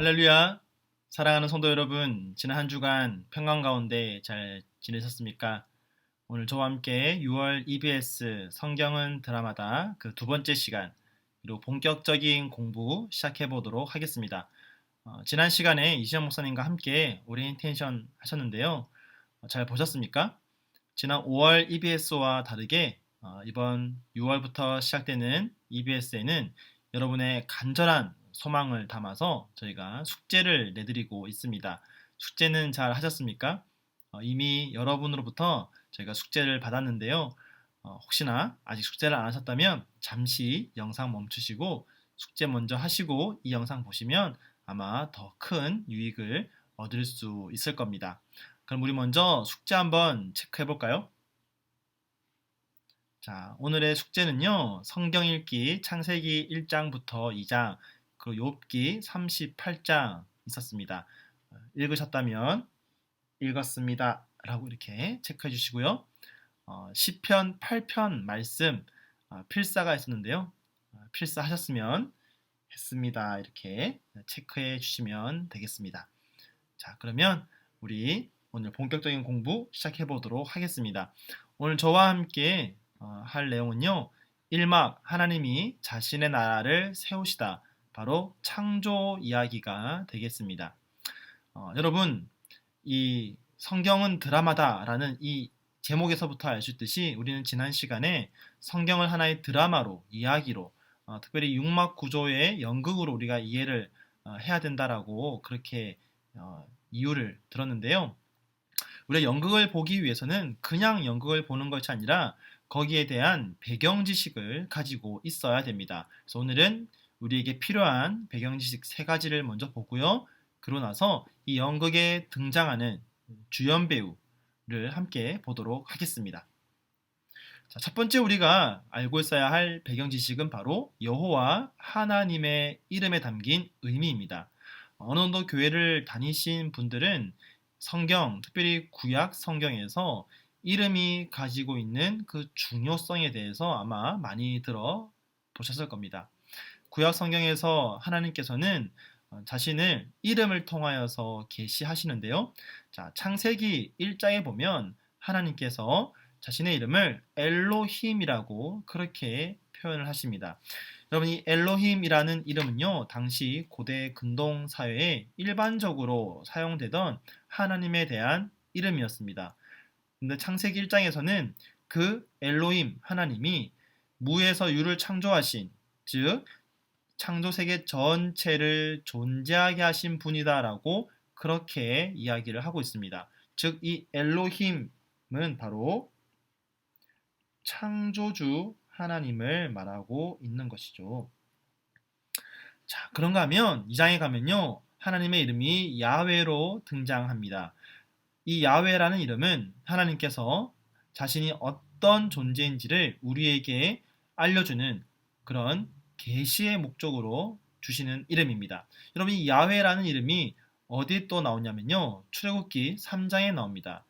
할렐루야! 사랑하는 성도 여러분, 지난 한 주간 평강 가운데 잘 지내셨습니까? 오늘 저와 함께 6월 EBS 성경은 드라마다 그 두 번째 시간, 그리고 본격적인 공부 시작해 보도록 하겠습니다. 지난 시간에 이시영 목사님과 함께 오리엔테이션 하셨는데요. 잘 보셨습니까? 지난 5월 EBS와 다르게 이번 6월부터 시작되는 EBS에는 여러분의 간절한 소망을 담아서 저희가 숙제를 내드리고 있습니다. 숙제는 잘 하셨습니까? 이미 여러분으로부터 저희가 숙제를 받았는데요. 혹시나 아직 숙제를 안 하셨다면 잠시 영상 멈추시고 숙제 먼저 하시고 이 영상 보시면 아마 더 큰 유익을 얻을 수 있을 겁니다. 그럼 우리 먼저 숙제 한번 체크해 볼까요? 자, 오늘의 숙제는요. 성경 읽기 창세기 1장부터 2장, 그리고 욥기 38장 있었습니다. 읽으셨다면 읽었습니다 라고 이렇게 체크해 주시고요. 시편 8편 말씀 필사가 있었는데요. 필사하셨으면 했습니다 이렇게 체크해 주시면 되겠습니다. 자, 그러면 우리 오늘 본격적인 공부 시작해 보도록 하겠습니다. 오늘 저와 함께 할 내용은요. 1막 하나님이 자신의 나라를 세우시다. 바로 창조 이야기가 되겠습니다. 여러분, 이 성경은 드라마다라는 이 제목에서부터 알 수 있듯이 우리는 지난 시간에 성경을 하나의 드라마로, 이야기로, 특별히 육막 구조의 연극으로 우리가 이해를 해야 된다라고 그렇게 이유를 들었는데요. 우리가 연극을 보기 위해서는 그냥 연극을 보는 것이 아니라 거기에 대한 배경 지식을 가지고 있어야 됩니다. 그래서 오늘은 우리에게 필요한 배경 지식 세 가지를 먼저 보고요. 그러고 나서 이 연극에 등장하는 주연 배우를 함께 보도록 하겠습니다. 자, 첫 번째 우리가 알고 있어야 할 배경 지식은 바로 여호와 하나님의 이름에 담긴 의미입니다. 어느 정도 교회를 다니신 분들은 성경, 특별히 구약 성경에서 이름이 가지고 있는 그 중요성에 대해서 아마 많이 들어보셨을 겁니다. 구약 성경에서 하나님께서는 자신을 이름을 통하여서 계시하시는데요. 자, 창세기 1장에 보면 하나님께서 자신의 이름을 엘로힘이라고 그렇게 표현을 하십니다. 여러분, 이 엘로힘이라는 이름은요, 당시 고대 근동 사회에 일반적으로 사용되던 하나님에 대한 이름이었습니다. 근데 창세기 1장에서는 그 엘로힘 하나님이 무에서 유를 창조하신, 즉 창조 세계 전체를 존재하게 하신 분이다라고 그렇게 이야기를 하고 있습니다. 즉 이 엘로힘은 바로 창조주 하나님을 말하고 있는 것이죠. 자, 그런가 하면 2장에 가면요. 하나님의 이름이 야훼로 등장합니다. 이 야훼라는 이름은 하나님께서 자신이 어떤 존재인지를 우리에게 알려주는 그런 계시의 목적으로 주시는 이름입니다. 여러분, 이 야훼라는 이름이 어디에 또 나오냐면요. 출애굽기 3장에 나옵니다.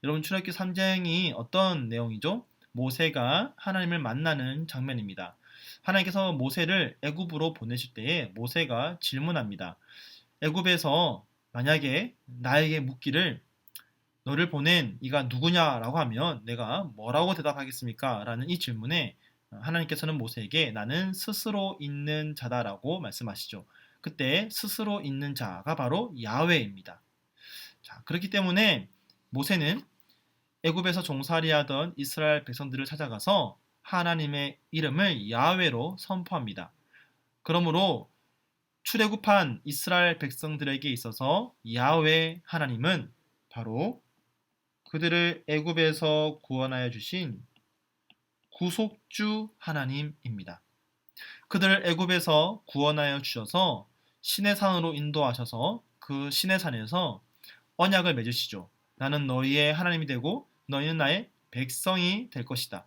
여러분, 출애굽기 3장이 어떤 내용이죠? 모세가 하나님을 만나는 장면입니다. 하나님께서 모세를 애굽으로 보내실 때에 모세가 질문합니다. 애굽에서 만약에 나에게 묻기를 너를 보낸 이가 누구냐라고 하면 내가 뭐라고 대답하겠습니까? 라는 이 질문에 하나님께서는 모세에게 나는 스스로 있는 자다라고 말씀하시죠. 그때 스스로 있는 자가 바로 야훼입니다. 자, 그렇기 때문에 모세는 애굽에서 종살이하던 이스라엘 백성들을 찾아가서 하나님의 이름을 야훼로 선포합니다. 그러므로 출애굽한 이스라엘 백성들에게 있어서 야훼 하나님은 바로 그들을 애굽에서 구원하여 주신 구속주 하나님입니다. 그들을 애굽에서 구원하여 주셔서 시내산으로 인도하셔서 그 시내산에서 언약을 맺으시죠. 나는 너희의 하나님이 되고 너희는 나의 백성이 될 것이다.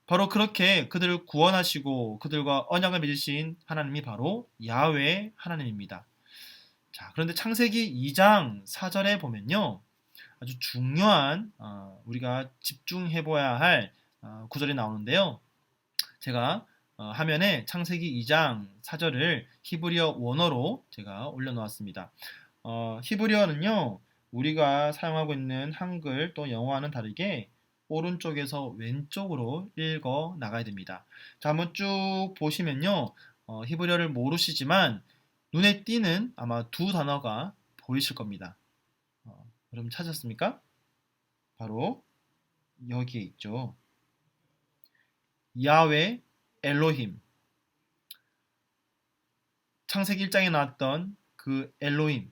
바로 그렇게 그들을 구원하시고 그들과 언약을 맺으신 하나님이 바로 야훼 하나님입니다. 자, 그런데 창세기 2장 4절에 보면요. 아주 중요한 우리가 집중해 봐야 할 구절이 나오는데요. 제가 화면에 창세기 2장 4절을 히브리어 원어로 제가 올려놓았습니다. 히브리어는요, 우리가 사용하고 있는 한글 또 영어와는 다르게 오른쪽에서 왼쪽으로 읽어 나가야 됩니다. 자, 한번 쭉 보시면요, 히브리어를 모르시지만 눈에 띄는 아마 두 단어가 보이실 겁니다. 여러분 찾았습니까? 바로 여기에 있죠. 야훼 엘로힘. 창세기 1장에 나왔던 그 엘로힘,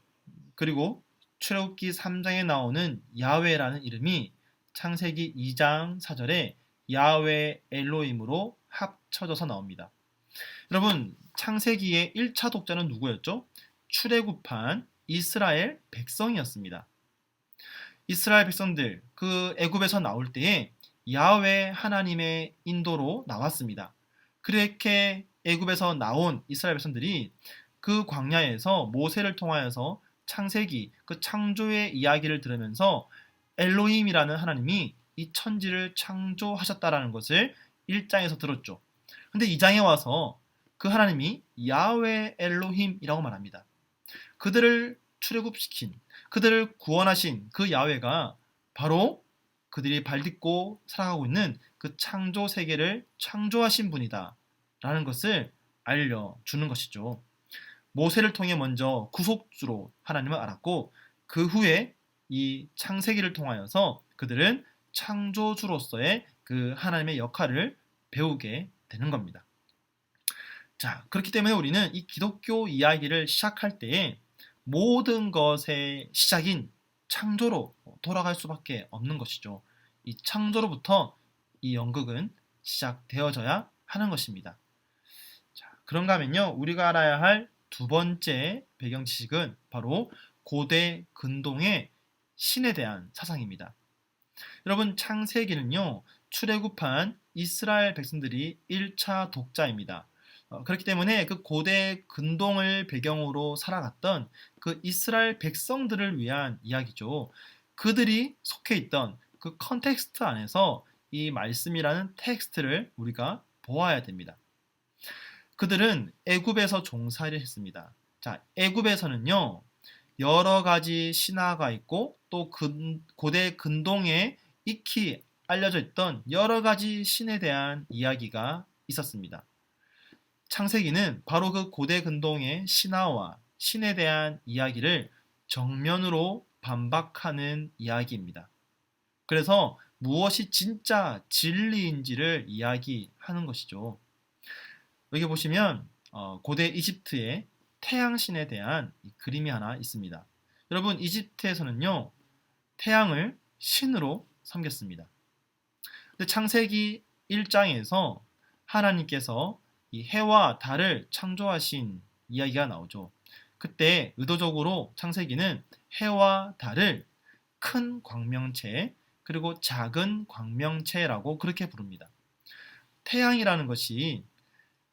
그리고 출애굽기 3장에 나오는 야훼라는 이름이 창세기 2장 4절에 야훼 엘로힘으로 합쳐져서 나옵니다. 여러분, 창세기의 1차 독자는 누구였죠? 출애굽한 이스라엘 백성이었습니다. 이스라엘 백성들, 그 애굽에서 나올 때에 야훼 하나님의 인도로 나왔습니다. 그렇게 애굽에서 나온 이스라엘 백성들이 그 광야에서 모세를 통하여서 창세기, 그 창조의 이야기를 들으면서 엘로힘이라는 하나님이 이 천지를 창조하셨다라는 것을 1장에서 들었죠. 근데 2장에 와서 그 하나님이 야훼 엘로힘이라고 말합니다. 그들을 출애굽시킨, 그들을 구원하신 그 야훼가 바로 그들이 발딛고 살아가고 있는 그 창조 세계를 창조하신 분이다 라는 것을 알려주는 것이죠. 모세를 통해 먼저 구속주로 하나님을 알았고, 그 후에 이 창세기를 통하여서 그들은 창조주로서의 그 하나님의 역할을 배우게 되는 겁니다. 자, 그렇기 때문에 우리는 이 기독교 이야기를 시작할 때에 모든 것의 시작인 창조로 돌아갈 수밖에 없는 것이죠. 이 창조로부터 이 연극은 시작되어져야 하는 것입니다. 자, 그런가 하면요, 우리가 알아야 할 두 번째 배경 지식은 바로 고대 근동의 신에 대한 사상입니다. 여러분, 창세기는요, 출애굽한 이스라엘 백성들이 1차 독자입니다. 그렇기 때문에 그 고대 근동을 배경으로 살아갔던 그 이스라엘 백성들을 위한 이야기죠. 그들이 속해 있던 그 컨텍스트 안에서 이 말씀이라는 텍스트를 우리가 보아야 됩니다. 그들은 애굽에서 종살이를 했습니다. 자, 애굽에서는요, 여러 가지 신화가 있고 또 고대 근동에 익히 알려져 있던 여러 가지 신에 대한 이야기가 있었습니다. 창세기는 바로 그 고대 근동의 신화와 신에 대한 이야기를 정면으로 반박하는 이야기입니다. 그래서 무엇이 진짜 진리인지를 이야기하는 것이죠. 여기 보시면 고대 이집트의 태양신에 대한 그림이 하나 있습니다. 여러분, 이집트에서는요, 태양을 신으로 섬겼습니다. 근데 창세기 1장에서 하나님께서 이 해와 달을 창조하신 이야기가 나오죠. 그때 의도적으로 창세기는 해와 달을 큰 광명체 그리고 작은 광명체라고 그렇게 부릅니다. 태양이라는 것이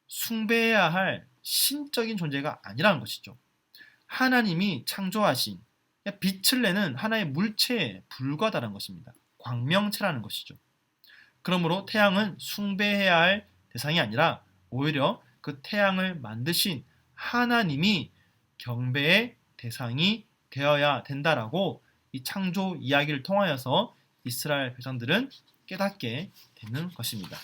숭배해야 할 신적인 존재가 아니라는 것이죠. 하나님이 창조하신 빛을 내는 하나의 물체에 불과하다는 것입니다. 광명체라는 것이죠. 그러므로 태양은 숭배해야 할 대상이 아니라 오히려 그 태양을 만드신 하나님이 경배의 대상이 되어야 된다라고 이 창조 이야기를 통하여서 이스라엘 백성들은 깨닫게 되는 것입니다.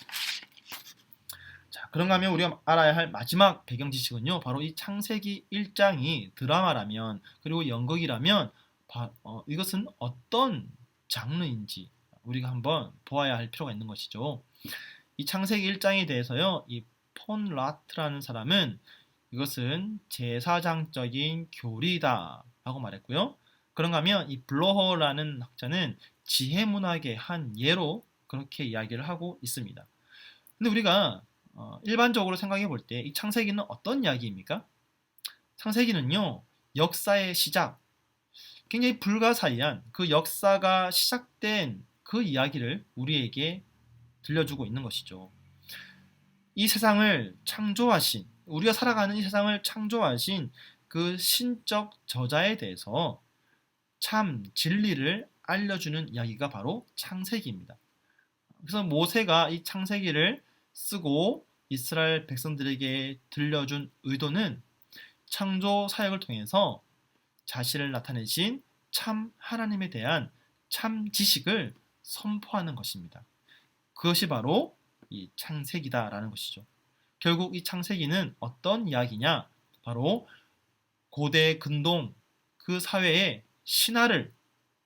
자, 그런가 하면 우리가 알아야 할 마지막 배경 지식은요, 바로 이 창세기 1장이 드라마라면, 그리고 연극이라면 이것은 어떤 장르인지 우리가 한번 보아야 할 필요가 있는 것이죠. 이 창세기 1장에 대해서요, 이 폰 라트라는 사람은 이것은 제사장적인 교리다 라고 말했고요. 그런가 하면 이 블로허라는 학자는 지혜문학의 한 예로 그렇게 이야기를 하고 있습니다. 근데 우리가 일반적으로 생각해 볼 때 이 창세기는 어떤 이야기입니까? 창세기는요, 역사의 시작, 굉장히 불가사의한 그 역사가 시작된 그 이야기를 우리에게 들려주고 있는 것이죠. 이 세상을 창조하신, 우리가 살아가는 이 세상을 창조하신 그 신적 저자에 대해서 참 진리를 알려주는 이야기가 바로 창세기입니다. 그래서 모세가 이 창세기를 쓰고 이스라엘 백성들에게 들려준 의도는 창조 사역을 통해서 자신을 나타내신 참 하나님에 대한 참 지식을 선포하는 것입니다. 그것이 바로 이 창세기다라는 것이죠. 결국 이 창세기는 어떤 이야기냐? 바로 고대 근동 그 사회의 신화를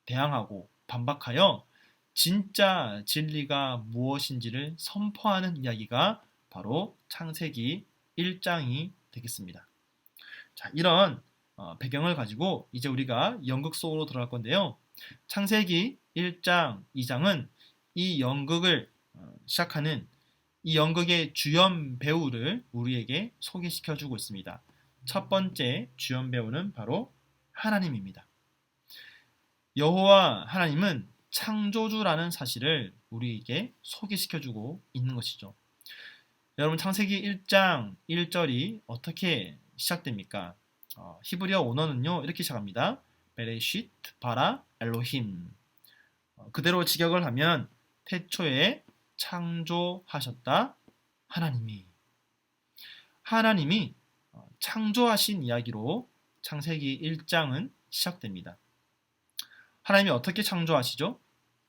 대항하고 반박하여 진짜 진리가 무엇인지를 선포하는 이야기가 바로 창세기 1장이 되겠습니다. 자, 이런 배경을 가지고 이제 우리가 연극 속으로 들어갈 건데요. 창세기 1장, 2장은 이 연극을 시작하는 이 연극의 주연 배우를 우리에게 소개시켜주고 있습니다. 첫 번째 주연 배우는 바로 하나님입니다. 여호와 하나님은 창조주라는 사실을 우리에게 소개시켜주고 있는 것이죠. 여러분, 창세기 1장 1절이 어떻게 시작됩니까? 히브리어 원어는요 이렇게 시작합니다. 베레시트 바라 엘로힘. 그대로 직역을 하면 태초에 창조하셨다 하나님이. 하나님이 창조하신 이야기로 창세기 1장은 시작됩니다. 하나님이 어떻게 창조하시죠?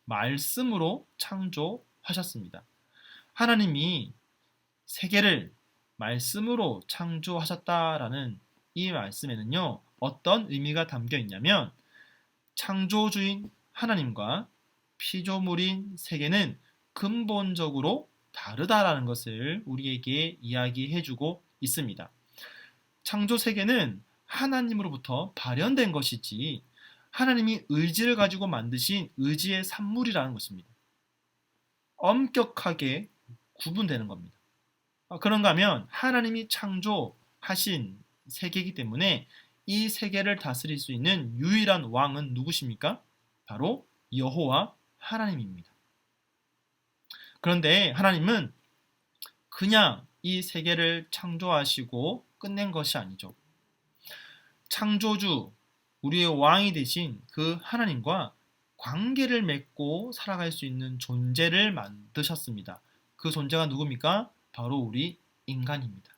말씀으로 창조하셨습니다. 하나님이 세계를 말씀으로 창조하셨다라는 이 말씀에는요 어떤 의미가 담겨 있냐면 창조주인 하나님과 피조물인 세계는 근본적으로 다르다라는 것을 우리에게 이야기해주고 있습니다. 창조 세계는 하나님으로부터 발현된 것이지 하나님이 의지를 가지고 만드신 의지의 산물이라는 것입니다. 엄격하게 구분되는 겁니다. 그런가 하면 하나님이 창조하신 세계이기 때문에 이 세계를 다스릴 수 있는 유일한 왕은 누구십니까? 바로 여호와 하나님입니다. 그런데 하나님은 그냥 이 세계를 창조하시고 끝낸 것이 아니죠. 창조주, 우리의 왕이 되신 그 하나님과 관계를 맺고 살아갈 수 있는 존재를 만드셨습니다. 그 존재가 누굽니까? 바로 우리 인간입니다.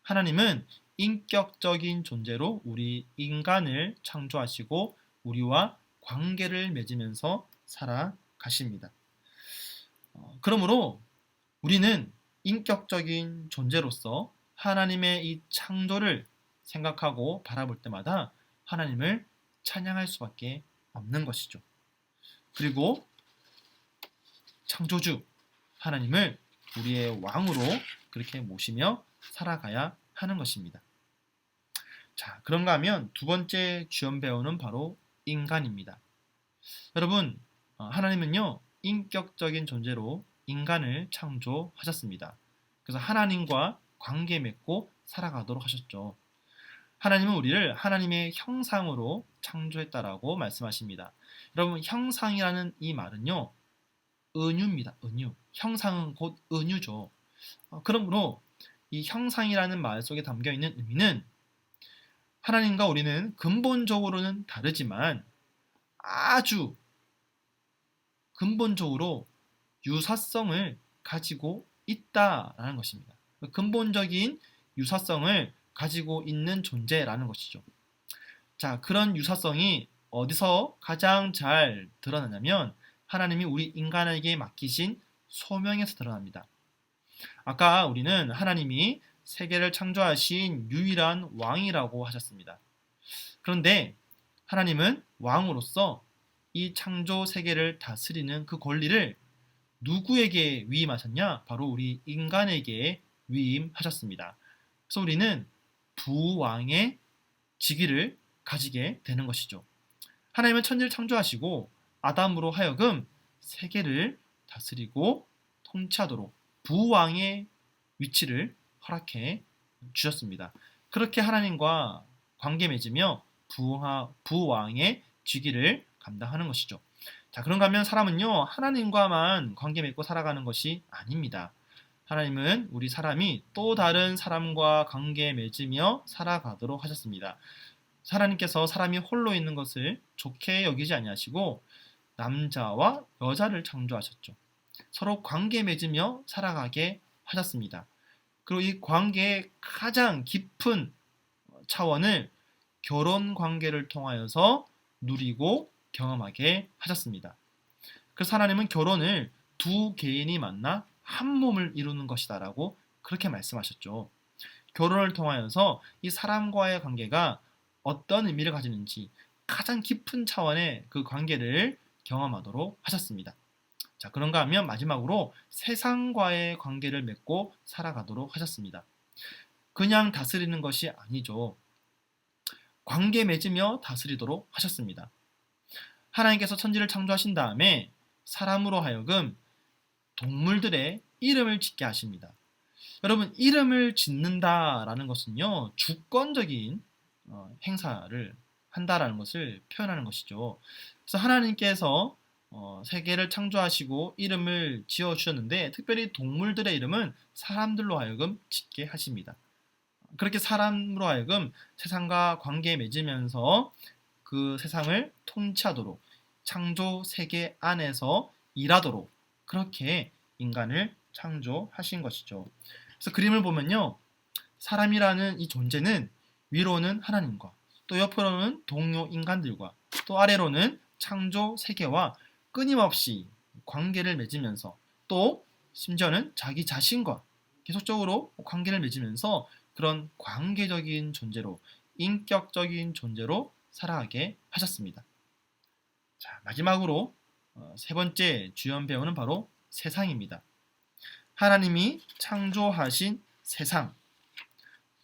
하나님은 인격적인 존재로 우리 인간을 창조하시고 우리와 관계를 맺으면서 살아가십니다. 그러므로 우리는 인격적인 존재로서 하나님의 이 창조를 생각하고 바라볼 때마다 하나님을 찬양할 수밖에 없는 것이죠. 그리고 창조주 하나님을 우리의 왕으로 그렇게 모시며 살아가야 하는 것입니다. 자, 그런가 하면 두 번째 주연 배우는 바로 인간입니다. 여러분, 하나님은요 인격적인 존재로 인간을 창조하셨습니다. 그래서 하나님과 관계 맺고 살아가도록 하셨죠. 하나님은 우리를 하나님의 형상으로 창조했다라고 말씀하십니다. 여러분, 형상이라는 이 말은요 은유입니다. 은유. 형상은 곧 은유죠. 그러므로 이 형상이라는 말 속에 담겨 있는 의미는 하나님과 우리는 근본적으로는 다르지만 아주 근본적으로 유사성을 가지고 있다라는 것입니다. 근본적인 유사성을 가지고 있는 존재라는 것이죠. 자, 그런 유사성이 어디서 가장 잘 드러나냐면 하나님이 우리 인간에게 맡기신 소명에서 드러납니다. 아까 우리는 하나님이 세계를 창조하신 유일한 왕이라고 하셨습니다. 그런데 하나님은 왕으로서 이 창조 세계를 다스리는 그 권리를 누구에게 위임하셨냐? 바로 우리 인간에게 위임하셨습니다. 그래서 우리는 부왕의 직위를 가지게 되는 것이죠. 하나님은 천지를 창조하시고 아담으로 하여금 세계를 다스리고 통치하도록 부왕의 위치를 허락해 주셨습니다. 그렇게 하나님과 관계 맺으며 부왕의 직위를 감당하는 것이죠. 자, 그런가 하면 사람은요 하나님과만 관계 맺고 살아가는 것이 아닙니다. 하나님은 우리 사람이 또 다른 사람과 관계 맺으며 살아가도록 하셨습니다. 하나님께서 사람이 홀로 있는 것을 좋게 여기지 아니하시고 남자와 여자를 창조하셨죠. 서로 관계 맺으며 살아가게 하셨습니다. 그리고 이 관계의 가장 깊은 차원을 결혼 관계를 통하여서 누리고 경험하게 하셨습니다. 그래서 하나님은 결혼을 두 개인이 만나 한 몸을 이루는 것이다 라고 그렇게 말씀하셨죠. 결혼을 통하여서 이 사람과의 관계가 어떤 의미를 가지는지 가장 깊은 차원의 그 관계를 경험하도록 하셨습니다. 자, 그런가 하면 마지막으로 세상과의 관계를 맺고 살아가도록 하셨습니다. 그냥 다스리는 것이 아니죠. 관계 맺으며 다스리도록 하셨습니다. 하나님께서 천지를 창조하신 다음에 사람으로 하여금 동물들의 이름을 짓게 하십니다. 여러분, 이름을 짓는다라는 것은요, 주권적인 행사를 한다라는 것을 표현하는 것이죠. 그래서 하나님께서 세계를 창조하시고 이름을 지어주셨는데 특별히 동물들의 이름은 사람들로 하여금 짓게 하십니다. 그렇게 사람으로 하여금 세상과 관계 맺으면서 그 세상을 통치하도록 창조 세계 안에서 일하도록 그렇게 인간을 창조하신 것이죠. 그래서 그림을 보면요, 사람이라는 이 존재는 위로는 하나님과 또 옆으로는 동료 인간들과 또 아래로는 창조 세계와 끊임없이 관계를 맺으면서 또 심지어는 자기 자신과 계속적으로 관계를 맺으면서 그런 관계적인 존재로 인격적인 존재로 살아가게 하셨습니다. 자, 마지막으로 세 번째 주연 배우는 바로 세상입니다. 하나님이 창조하신 세상,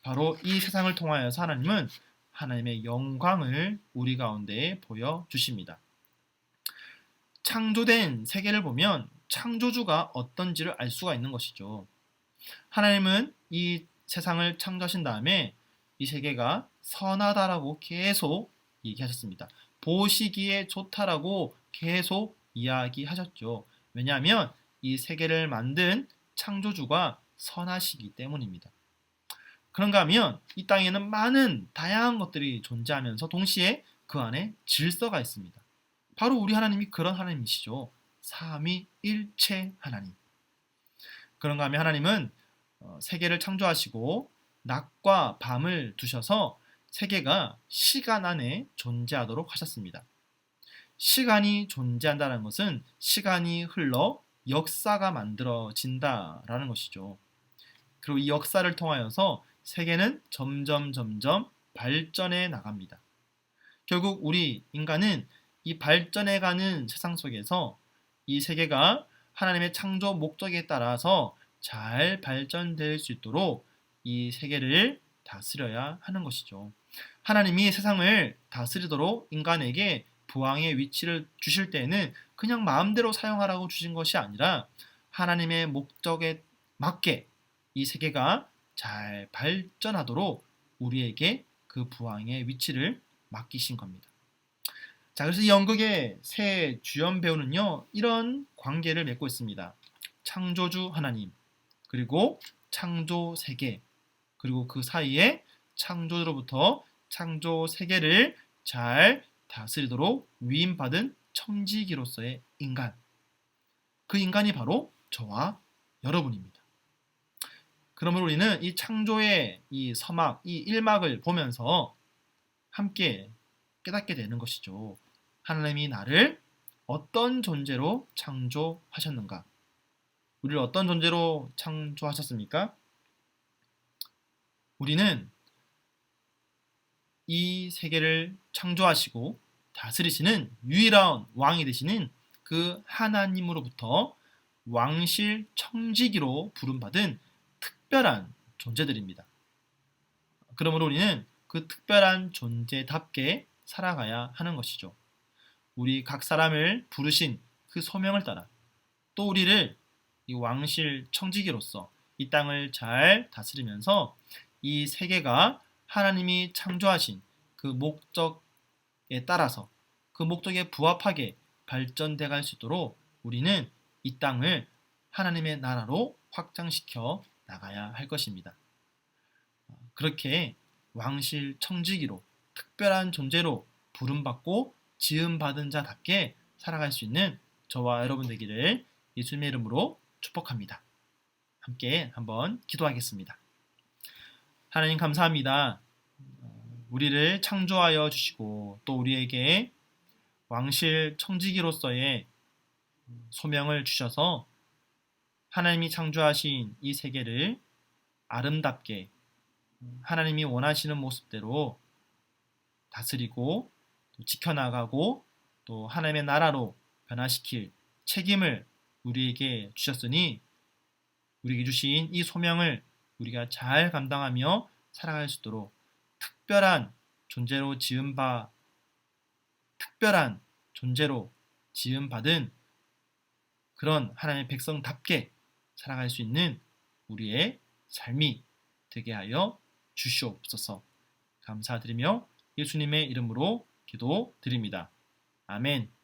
바로 이 세상을 통하여서 하나님은 하나님의 영광을 우리 가운데에 보여주십니다. 창조된 세계를 보면 창조주가 어떤지를 알 수가 있는 것이죠. 하나님은 이 세상을 창조하신 다음에 이 세계가 선하다라고 계속 얘기하셨습니다. 보시기에 좋다라고 계속 이야기하셨죠. 왜냐하면 이 세계를 만든 창조주가 선하시기 때문입니다. 그런가 하면 이 땅에는 많은 다양한 것들이 존재하면서 동시에 그 안에 질서가 있습니다. 바로 우리 하나님이 그런 하나님이시죠. 삼위일체 하나님. 그런가 하면 하나님은 세계를 창조하시고 낮과 밤을 두셔서 세계가 시간 안에 존재하도록 하셨습니다. 시간이 존재한다는 것은 시간이 흘러 역사가 만들어진다라는 것이죠. 그리고 이 역사를 통하여서 세계는 점점 발전해 나갑니다. 결국 우리 인간은 이 발전해가는 세상 속에서 이 세계가 하나님의 창조 목적에 따라서 잘 발전될 수 있도록 이 세계를 다스려야 하는 것이죠. 하나님이 세상을 다스리도록 인간에게 부왕의 위치를 주실 때에는 그냥 마음대로 사용하라고 주신 것이 아니라 하나님의 목적에 맞게 이 세계가 잘 발전하도록 우리에게 그 부왕의 위치를 맡기신 겁니다. 자, 그래서 이 연극의 새 주연 배우는요, 이런 관계를 맺고 있습니다. 창조주 하나님, 그리고 창조 세계, 그리고 그 사이에 창조로부터 창조 세계를 잘 다스리도록 위임받은 청지기로서의 인간. 그 인간이 바로 저와 여러분입니다. 그러므로 우리는 이 창조의 이 서막, 이 일막을 보면서 함께 깨닫게 되는 것이죠. 하나님이 나를 어떤 존재로 창조하셨는가? 우리를 어떤 존재로 창조하셨습니까? 우리는 이 세계를 창조하시고 다스리시는 유일한 왕이 되시는 그 하나님으로부터 왕실 청지기로 부름받은 특별한 존재들입니다. 그러므로 우리는 그 특별한 존재답게 살아가야 하는 것이죠. 우리 각 사람을 부르신 그 소명을 따라 또 우리를 이 왕실 청지기로서 이 땅을 잘 다스리면서 이 세계가 하나님이 창조하신 그 목적에 따라서 그 목적에 부합하게 발전돼 갈 수 있도록 우리는 이 땅을 하나님의 나라로 확장시켜 나가야 할 것입니다. 그렇게 왕실 청지기로 특별한 존재로 부름받고 지음받은 자답게 살아갈 수 있는 저와 여러분 되기를 예수님의 이름으로 축복합니다. 함께 한번 기도하겠습니다. 하나님 감사합니다. 우리를 창조하여 주시고 또 우리에게 왕실 청지기로서의 소명을 주셔서 하나님이 창조하신 이 세계를 아름답게 하나님이 원하시는 모습대로 다스리고 또 지켜나가고 또 하나님의 나라로 변화시킬 책임을 우리에게 주셨으니 우리에게 주신 이 소명을 우리가 잘 감당하며 살아갈 수 있도록 특별한 존재로 지음받은 그런 하나님의 백성답게 살아갈 수 있는 우리의 삶이 되게 하여 주시옵소서. 감사드리며 예수님의 이름으로 기도드립니다. 아멘.